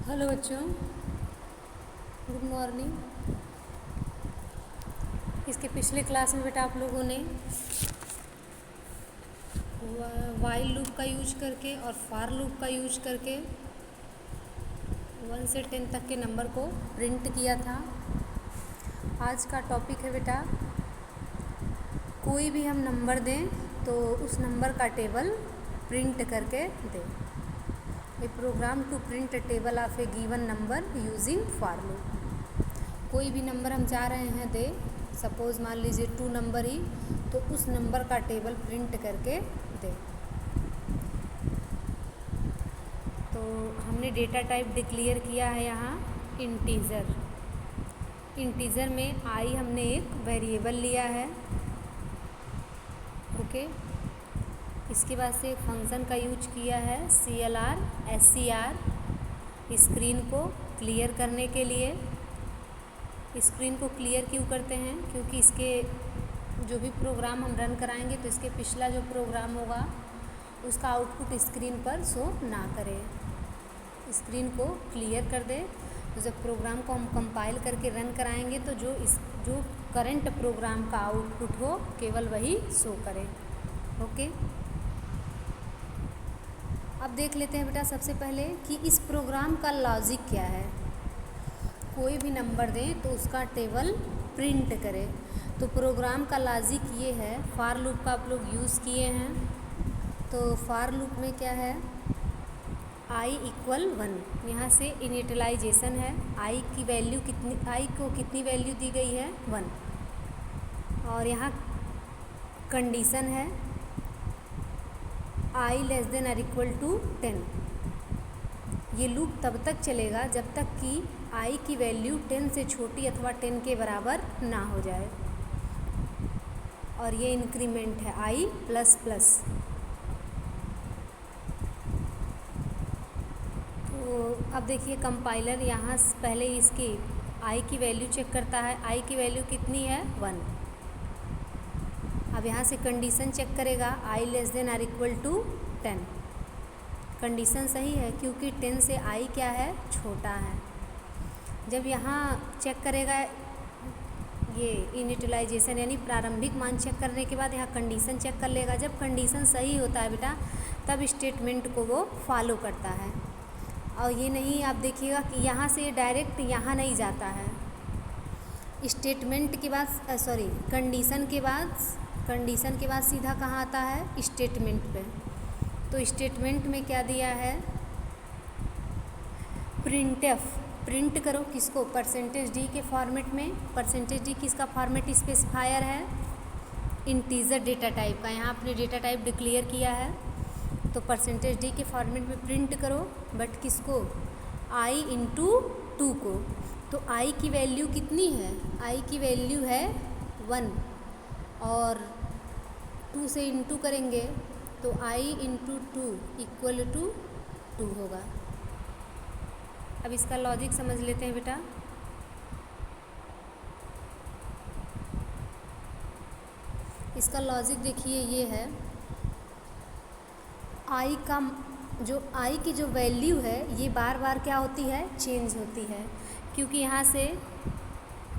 Hello बच्चों, good morning. इसके पिछले क्लास में बेटा आप लोगों ने वाइल लूप का यूज करके और फार लूप का यूज करके 1 से 10 तक के नंबर को प्रिंट किया था। आज का टॉपिक है बेटा, कोई भी हम नंबर दें तो उस नंबर का टेबल प्रिंट करके दें। A program to print a table of a given number using for loop. कोई भी नंबर हम चाह रहे हैं दे, सपोज़ मान लीजिए 2 नंबर ही, तो उस नंबर का टेबल प्रिंट करके दे। तो हमने डेटा टाइप डिक्लेयर किया है यहाँ इंटीजर। इंटीजर में आई हमने एक वेरिएबल लिया है, ओके। इसके बाद से फंक्शन का यूज किया है CLR SCR स्क्रीन को क्लियर करने के लिए। स्क्रीन को क्लियर क्यों करते हैं? क्योंकि इसके जो भी प्रोग्राम हम रन कराएंगे तो इसके पिछला जो प्रोग्राम होगा उसका आउटपुट स्क्रीन पर शो ना करे। स्क्रीन को क्लियर कर दे तो जब प्रोग्राम को हम कंपाइल करके रन कराएंगे तो जो करंट प्रोग्राम का आउटपुट हो केवल वही शो करे, ओके। अब देख लेते हैं बेटा सबसे पहले कि इस प्रोग्राम का लॉजिक क्या है। कोई भी नंबर दें तो उसका टेबल प्रिंट करे। तो प्रोग्राम का लॉजिक ये है, फार लूप का आप लोग यूज़ किए हैं। तो फार लूप में क्या है, i = 1, यहाँ से इनिशियलाइजेशन है। i की वैल्यू कितनी, i को कितनी वैल्यू दी गई है 1, और यहाँ कंडीशन है i <= 10। ये लूप तब तक चलेगा जब तक कि i की वैल्यू 10 से छोटी अथवा 10 के बराबर ना हो जाए, और ये इंक्रीमेंट है i++। तो अब देखिए कंपाइलर यहाँ पहले इसकी i की वैल्यू चेक करता है। i की वैल्यू कितनी है 1। अब यहाँ से कंडीशन चेक करेगा i <= 10। कंडीशन सही है क्योंकि 10 से i क्या है, छोटा है। जब यहाँ चेक करेगा ये इनिशियलाइजेशन यानी प्रारंभिक मान चेक करने के बाद यहाँ कंडीशन चेक कर लेगा। जब कंडीशन सही होता है बेटा तब स्टेटमेंट को वो फॉलो करता है। और ये नहीं, आप देखिएगा कि यहाँ से डायरेक्ट यहाँ नहीं जाता है। स्टेटमेंट के बाद कंडीशन के बाद सीधा कहाँ आता है, स्टेटमेंट पे। तो स्टेटमेंट में क्या दिया है, printf, प्रिंट करो किसको, %d के फॉर्मेट में। %d किसका फॉर्मेट स्पेसिफायर है, इंटीजर डेटा टाइप का। यहाँ आपने डेटा टाइप डिक्लेयर किया है तो %d के फॉर्मेट में प्रिंट करो, बट किसको, i × 2 को। तो i की वैल्यू कितनी है, i की वैल्यू है 1, और 2 से इंटू करेंगे तो i × 2 = 2 होगा। अब इसका लॉजिक समझ लेते हैं बेटा। इसका लॉजिक देखिए ये है, i की जो वैल्यू है ये बार बार क्या होती है, चेंज होती है। क्योंकि यहाँ से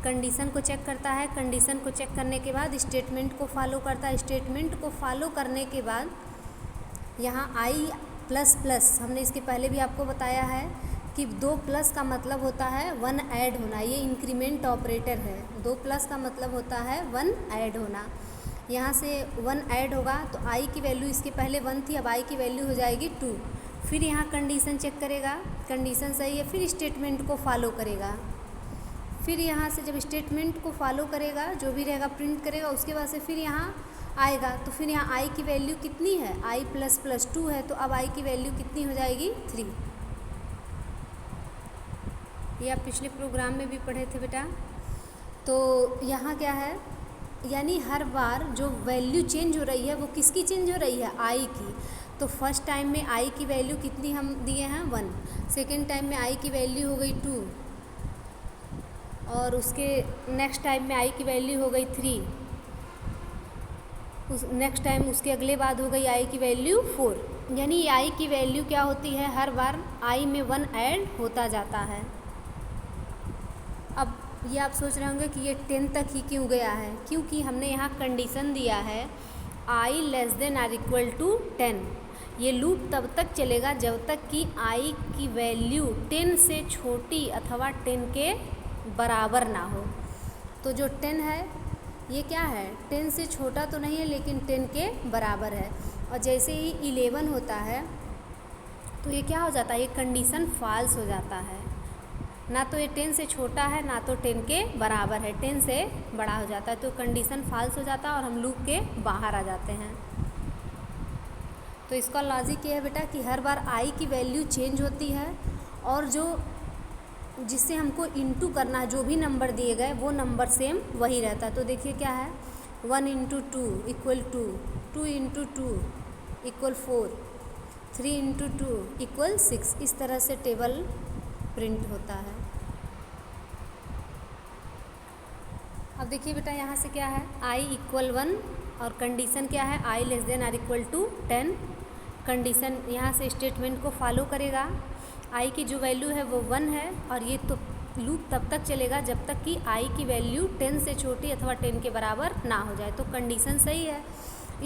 कंडीशन को चेक करता है, कंडीशन को चेक करने के बाद स्टेटमेंट को फॉलो करता है। स्टेटमेंट को फॉलो करने के बाद यहाँ i++, हमने इसके पहले भी आपको बताया है कि 2+ का मतलब होता है 1 ऐड होना। ये इंक्रीमेंट ऑपरेटर है। 2+ का मतलब होता है 1 ऐड होना। यहाँ से 1 ऐड होगा तो i की वैल्यू इसके पहले 1 थी, अब i की वैल्यू हो जाएगी 2। फिर यहाँ कंडीशन चेक करेगा, कंडीशन सही है, फिर स्टेटमेंट को फॉलो करेगा। फिर यहाँ से जब स्टेटमेंट को फॉलो करेगा, जो भी रहेगा प्रिंट करेगा, उसके बाद से फिर यहाँ आएगा। तो फिर यहाँ i की वैल्यू कितनी है, i++ 2 है, तो अब i की वैल्यू कितनी हो जाएगी, 3। ये आप पिछले प्रोग्राम में भी पढ़े थे बेटा। तो यहाँ क्या है, यानी हर बार जो वैल्यू चेंज हो रही है वो किसकी चेंज हो रही है, i की। तो फर्स्ट टाइम में i की वैल्यू कितनी हम दिए हैं 1, सेकेंड टाइम में i की वैल्यू हो गई 2, और उसके नेक्स्ट टाइम में i की वैल्यू हो गई 3, उस नेक्स्ट टाइम उसके अगले बाद हो गई i की वैल्यू 4। यानी i की वैल्यू क्या होती है, हर बार i में 1 ऐड होता जाता है। अब ये आप सोच रहे होंगे कि ये 10 तक ही क्यों गया है, क्योंकि हमने यहाँ कंडीशन दिया है i less than or equal to 10। ये लूप तब तक चलेगा जब तक कि i की वैल्यू 10 से छोटी अथवा 10 के बराबर ना हो। तो जो 10 है ये क्या है, 10 से छोटा तो नहीं है लेकिन 10 के बराबर है। और जैसे ही 11 होता है तो ये क्या हो जाता है, ये कंडीशन फॉल्स हो जाता है। ना तो ये 10 से छोटा है ना तो 10 के बराबर है, 10 से बड़ा हो जाता है, तो कंडीशन फॉल्स हो जाता है और हम लूप के बाहर आ जाते हैं। तो इसका लॉजिक ये है बेटा कि हर बार i की वैल्यू चेंज होती है और जो जिससे हमको इनटू करना है, जो भी नंबर दिए गए वो नंबर सेम वही रहता है। तो देखिए क्या है, 1 into 2 equal 2, 2 into 2 equal 4, 3 into 2 equal 6। इस तरह से टेबल प्रिंट होता है। अब देखिए बेटा यहाँ से क्या है, i इक्वल 1 और कंडीशन क्या है, i less than or equal to 10। Condition यहाँ से स्टेटमेंट को फॉलो करेगा। i की जो वैल्यू है वो 1 है और ये तो लूप तब तक चलेगा जब तक कि i की वैल्यू 10 से छोटी अथवा 10 के बराबर ना हो जाए। तो कंडीशन सही है,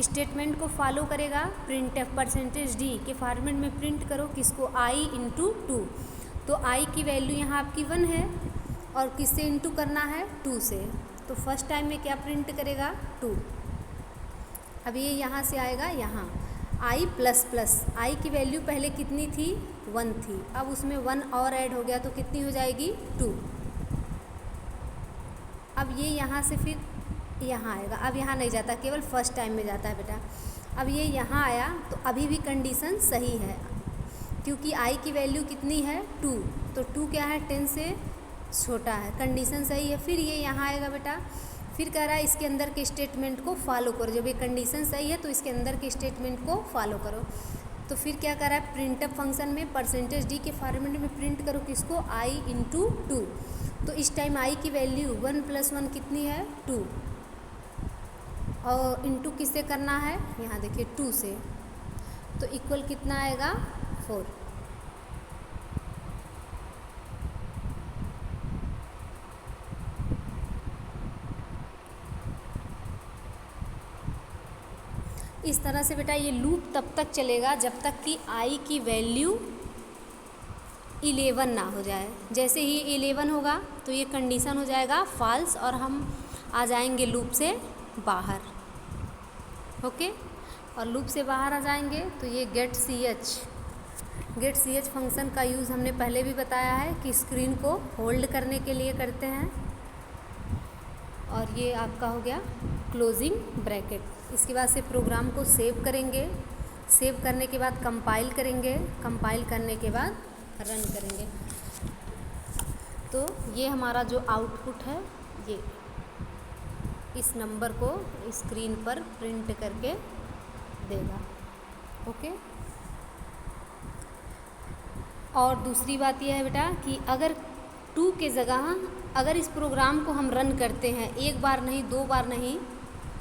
स्टेटमेंट को फॉलो करेगा। printf %d के फॉर्मेट में प्रिंट करो किसको, i इंटू 2। तो i की वैल्यू यहाँ आपकी 1 है और किससे इंटू करना है, 2 से। तो फर्स्ट टाइम में क्या प्रिंट करेगा, 2। अब ये यहाँ से आएगा यहाँ i प्लस प्लस, i की वैल्यू पहले कितनी थी, 1 थी, अब उसमें 1 और ऐड हो गया तो कितनी हो जाएगी, 2। अब ये यहाँ से फिर यहाँ आएगा, अब यहाँ नहीं जाता, केवल फर्स्ट टाइम में जाता है बेटा। अब ये यहाँ आया तो अभी भी कंडीशन सही है क्योंकि i की वैल्यू कितनी है, 2। तो 2 क्या है, 10 से छोटा है, कंडीशन सही है। फिर ये यहाँ आएगा बेटा, फिर कह रहा है इसके अंदर के स्टेटमेंट को फॉलो करो। जब ये कंडीशन सही है तो इसके अंदर के स्टेटमेंट को फॉलो करो। तो फिर क्या कर रहा है, प्रिंटअप फंक्शन में %d के फॉर्मेट में प्रिंट करो किसको, i इंटू 2। तो इस टाइम i की वैल्यू 1 + 1 कितनी है, 2, और इंटू किससे करना है, यहाँ देखिए 2 से, तो इक्वल कितना आएगा, 4। इस तरह से बेटा ये लूप तब तक चलेगा जब तक कि i की वैल्यू 11 ना हो जाए। जैसे ही 11 होगा तो ये कंडीशन हो जाएगा फॉल्स और हम आ जाएंगे लूप से बाहर। ओके, और लूप से बाहर आ जाएंगे तो ये गेट ch फंक्शन का यूज़ हमने पहले भी बताया है कि स्क्रीन को होल्ड करने के लिए करते हैं। और ये आपका हो गया क्लोजिंग ब्रैकेट। इसके बाद से प्रोग्राम को सेव करेंगे, सेव करने के बाद कंपाइल करेंगे, कंपाइल करने के बाद रन करेंगे। तो ये हमारा जो आउटपुट है ये इस नंबर को स्क्रीन पर प्रिंट करके देगा। ओके, और दूसरी बात यह है बेटा कि अगर 2 के जगह अगर इस प्रोग्राम को हम रन करते हैं, एक बार नहीं, 2 बार नहीं,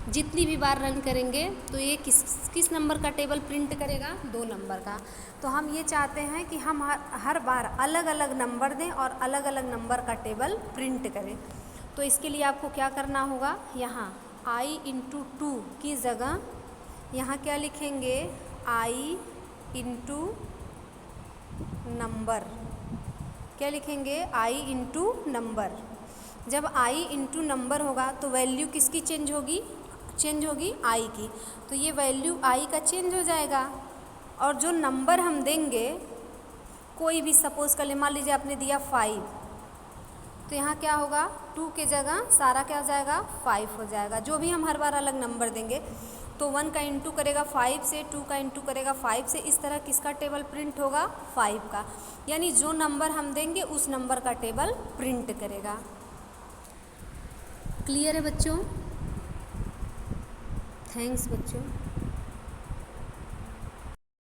जितनी भी बार रन करेंगे तो ये किस नंबर का टेबल प्रिंट करेगा, 2 नंबर का। तो हम ये चाहते हैं कि हम हर बार अलग अलग नंबर दें और अलग अलग नंबर का टेबल प्रिंट करें। तो इसके लिए आपको क्या करना होगा, यहाँ i इंटू 2 की जगह यहाँ क्या लिखेंगे, i इंटू नंबर। क्या लिखेंगे, i इंटू नंबर। जब i इंटू नंबर होगा तो वैल्यू किसकी चेंज होगी i की। तो ये वैल्यू i का चेंज हो जाएगा और जो नंबर हम देंगे, कोई भी सपोज़ कर ले, मान लीजिए आपने दिया 5, तो यहाँ क्या होगा, 2 के जगह सारा क्या हो जाएगा, 5 हो जाएगा। जो भी हम हर बार अलग नंबर देंगे तो 1 का इंटू करेगा 5 से, 2 का इंटू करेगा 5 से, इस तरह किसका टेबल प्रिंट होगा, 5 का। यानी जो नंबर हम देंगे उस नंबर का टेबल प्रिंट करेगा। क्लियर है बच्चों? थैंक्स बच्चों।